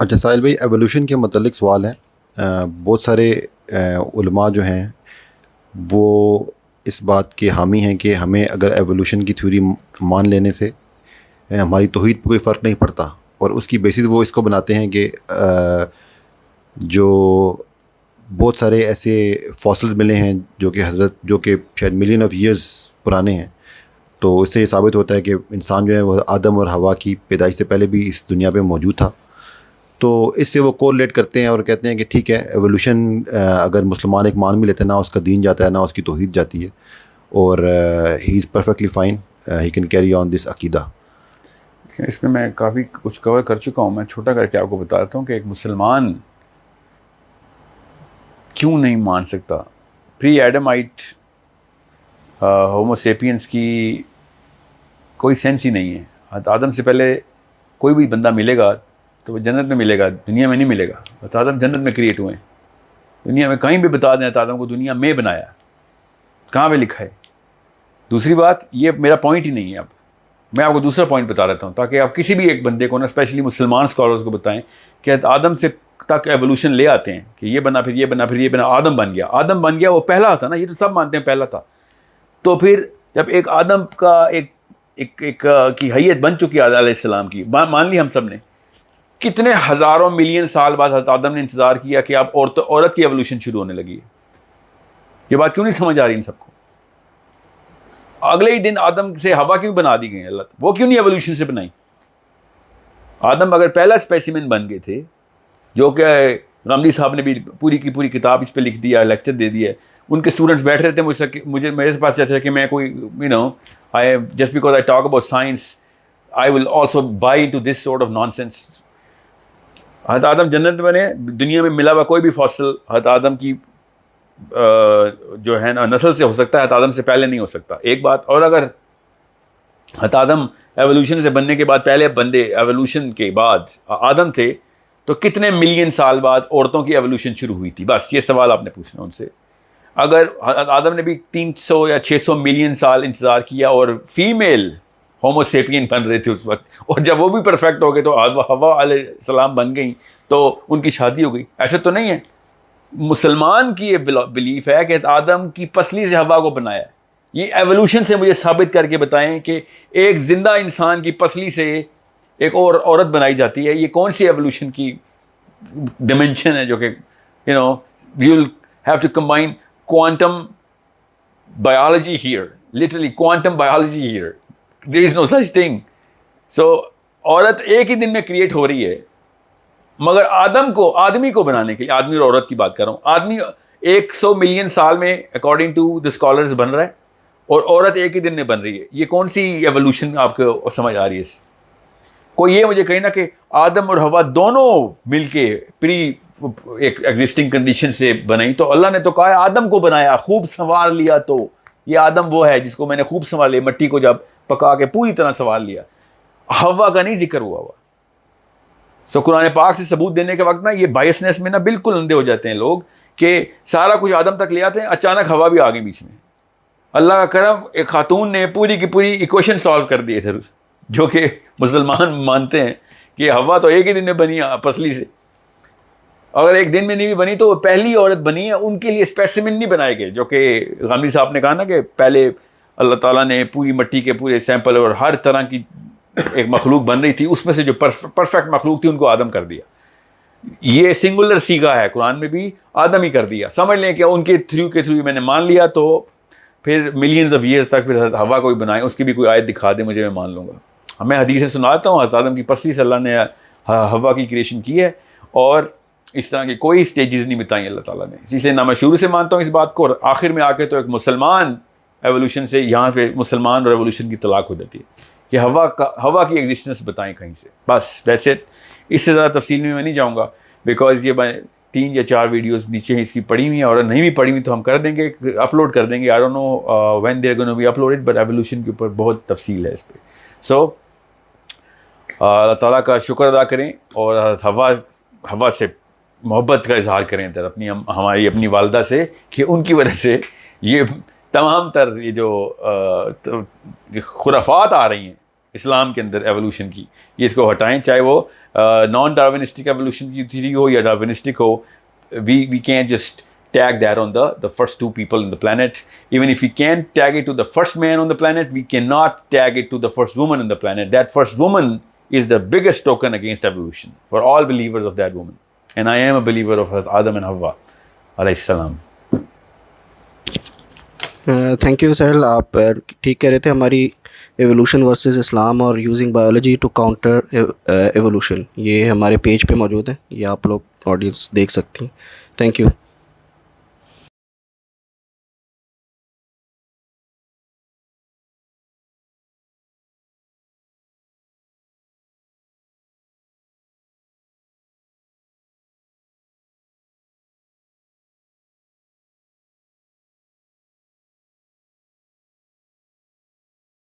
اچھا ساحل بھائی، ایولیوشن کے متعلق سوال ہے. بہت سارے علماء جو ہیں وہ اس بات کے حامی ہیں کہ ہمیں اگر ایولیوشن کی تھیوری مان لینے سے ہماری توحید پہ کوئی فرق نہیں پڑتا، اور اس کی بیسس وہ اس کو بناتے ہیں کہ جو بہت سارے ایسے فاسلز ملے ہیں جو کہ شاید ملین آف ایئرز پرانے ہیں، تو اس سے یہ ثابت ہوتا ہے کہ انسان جو ہے وہ آدم اور حوا کی پیدائش سے پہلے بھی اس دنیا پہ موجود تھا. تو اس سے وہ کوریلیٹ کرتے ہیں اور کہتے ہیں کہ ٹھیک ہے، ایولیوشن اگر مسلمان ایک مان بھی لیتے ہیں، نہ اس کا دین جاتا ہے نہ اس کی توحید جاتی ہے، اور he is perfectly fine, he can carry on this عقیدہ. اس میں کافی کچھ کور کر چکا ہوں. میں چھوٹا کر کے آپ کو بتاتا ہوں کہ ایک مسلمان کیوں نہیں مان سکتا. پری ایڈمائٹ ہومو سیپینس کی کوئی سینس ہی نہیں ہے. حضرت آدم سے پہلے کوئی بھی بندہ ملے گا تو وہ جنت میں ملے گا، دنیا میں نہیں ملے گا. حضرت آدم جنت میں کریٹ ہوئے ہیں. دنیا میں کہیں بھی بتا دیں حضرت آدم کو دنیا میں بنایا، کہاں پہ لکھا ہے؟ دوسری بات، یہ میرا پوائنٹ ہی نہیں ہے. اب میں آپ کو دوسرا پوائنٹ بتا رہتا ہوں تاکہ آپ کسی بھی ایک بندے کو نا، اسپیشلی مسلمان اسکالرز کو بتائیں کہ حضرت آدم سے تک ایولیوشن لے آتے ہیں کہ یہ بنا، پھر یہ بنا، پھر یہ بنا، آدم بن گیا. آدم بن گیا، وہ پہلا تھا نا، یہ تو سب مانتے ہیں پہلا تھا. تو پھر جب ایک آدم کا ایک کی حیت بن چکی ہے آدم علیہ السلام کی، مان لی ہم سب نے، کتنے ہزاروں ملین سال بعد حضرت آدم نے انتظار کیا کہ اب عورت کی ایولیوشن شروع ہونے لگی ہے. یہ بات کیوں نہیں سمجھ آ رہی ان سب کو؟ اگلے ہی دن آدم سے ہوا کیوں بنا دی گئی اللہ؟ وہ کیوں نہیں ایولیوشن سے بنائی؟ آدم اگر پہلا اسپیسیمن بن گئے تھے، جو کہ غامدی صاحب نے بھی پوری کی پوری کتاب اس پہ لکھ دیا، لیکچر دے دیا. ان کے اسٹوڈنٹس بیٹھ رہے تھے میرے پاس چاہتے تھے کہ میں کوئی just because I talk about science I will also buy to this sort of nonsense. حضرت آدم جنت بنے، دنیا میں ملا ہوا کوئی بھی فاصل حضرت آدم کی جو ہے نا نسل سے ہو سکتا ہے، حضرت آدم سے پہلے نہیں ہو سکتا. ایک بات اور، اگر حضرت آدم ایولیوشن سے بننے کے بعد پہلے بندے ایولیوشن کے بعد آدم تھے، تو کتنے ملین سال بعد عورتوں کی ایولیوشن شروع ہوئی تھی؟ بس یہ سوال آپ نے پوچھنا ان سے. اگر آدم نے بھی 300 یا 600 ملین سال انتظار کیا اور فیمیل ہومو سیپین بن رہے تھے اس وقت، اور جب وہ بھی پرفیکٹ ہو گئے تو حوا علیہ السلام بن گئیں تو ان کی شادی ہو گئی. ایسے تو نہیں ہے. مسلمان کی یہ بلیف ہے کہ آدم کی پسلی سے ہوا کو بنایا. یہ ایولیوشن سے مجھے ثابت کر کے بتائیں کہ ایک زندہ انسان کی پسلی سے ایک اور عورت بنائی جاتی ہے. یہ کون سی ایولیوشن کی ڈیمینشن ہے جو کہ you will have to combine quantum biology here, literally quantum biology here. There is no such thing. So عورت ایک ہی دن میں کریٹ ہو رہی ہے، مگر آدمی کو بنانے کے لیے، آدمی اور عورت کی بات کر رہا ہوں، آدمی 100 ملین سال میں اکارڈنگ ٹو دا اسکالرز بن رہا ہے اور عورت ایک ہی دن میں بن رہی ہے. یہ کون سی ایولیوشن آپ کو سمجھ آ رہی ہے؟ کوئی یہ مجھے کہیں نا کہ آدم اور حوا دونوں مل کے ایک ایگزسٹنگ کنڈیشن سے بنائی. تو اللہ نے تو کہا ہے آدم کو بنایا، خوب سنوار لیا. تو یہ آدم وہ ہے جس کو میں نے خوب سنوار لیا، مٹی کو جب پکا کے پوری طرح سنوار لیا. حوا کا نہیں ذکر ہوا. سو قرآن پاک سے ثبوت دینے کے وقت نا یہ بائسنس میں نا بالکل اندھے ہو جاتے ہیں لوگ کہ سارا کچھ آدم تک لے آتے ہیں، اچانک ہوا بھی آ گئی بیچ میں. اللہ کا کرم، ایک خاتون نے پوری کی پوری ایکویشن سالو کر دی ہے، جو کہ مسلمان مانتے ہیں کہ ہوا تو ایک ہی دن میں بنی پسلی سے. اگر ایک دن میں نہیں بھی بنی تو وہ پہلی عورت بنی ہے. ان کے لیے اسپیسیمن نہیں بنائے گئے، جو کہ غامدی صاحب نے کہا نا کہ پہلے اللہ تعالیٰ نے پوری مٹی کے پورے سیمپل اور ہر طرح کی ایک مخلوق بن رہی تھی، اس میں سے جو پرفیکٹ مخلوق تھی ان کو آدم کر دیا. یہ سنگولر سیگا ہے، قرآن میں بھی آدم ہی کر دیا. سمجھ لیں کہ ان کے تھرو میں نے مان لیا، تو پھر ملینز آف ایئرز تک پھر ہوا کوئی بنائے، اس کی بھی کوئی آیت دکھا دے مجھے، میں مان لوں گا. میں حدیثیں سناتا ہوں، حضرت آدم کی پسلی سے اللہ نے ہوا کی کریشن کی ہے، اور اس طرح کی کوئی سٹیجز نہیں بتائیں اللہ تعالیٰ نے. اس لیے نہ میں شروع سے مانتا ہوں اس بات کو، اور آخر میں آ کے تو ایک مسلمان ایولیوشن سے، یہاں پہ مسلمان اور ایولیوشن کی طلاق ہو جاتی ہے کہ ہوا کی ایگزسٹنس بتائیں کہیں سے. بس ویسے اس سے زیادہ تفصیل میں نہیں جاؤں گا، بیکاز یہ میں 3 یا 4 ویڈیوز نیچے ہی اس کی پڑھی ہوئی ہیں، اور نہیں بھی پڑھی ہوئی تو ہم کر دیں گے، اپلوڈ کر دیں گے. I don't know when they are gonna be uploaded, but evolution کے اوپر بہت تفصیل ہے اس پہ. سو اللہ تعالیٰ کا شکر ادا کریں اور ہوا سے محبت کا اظہار کریں ہماری اپنی والدہ سے، کہ ان کی وجہ سے یہ تمام تر یہ جو خرافات آ رہی ہیں اسلام کے اندر ایولیوشن کی، یہ اس کو ہٹائیں. چاہے وہ نان ڈارونسٹک ایوولوشن کی تھیوری ہو یا ڈارونسٹک ہو, we can't just tag that on the first two people on the planet. Even if we can tag it to the first man on the planet, we cannot tag it to the first woman on the planet. That first woman is the biggest token against evolution for all believers of that woman. And I am a believer of Adam and Hawa alayhi salam. Thank you Sohail, آپ ٹھیک کہہ رہے تھے. ہماری evolution versus Islam اور using biology to counter evolution, یہ ہمارے page پہ موجود ہے, یہ آپ لوگ آڈینس دیکھ سکتی ہیں. Thank you.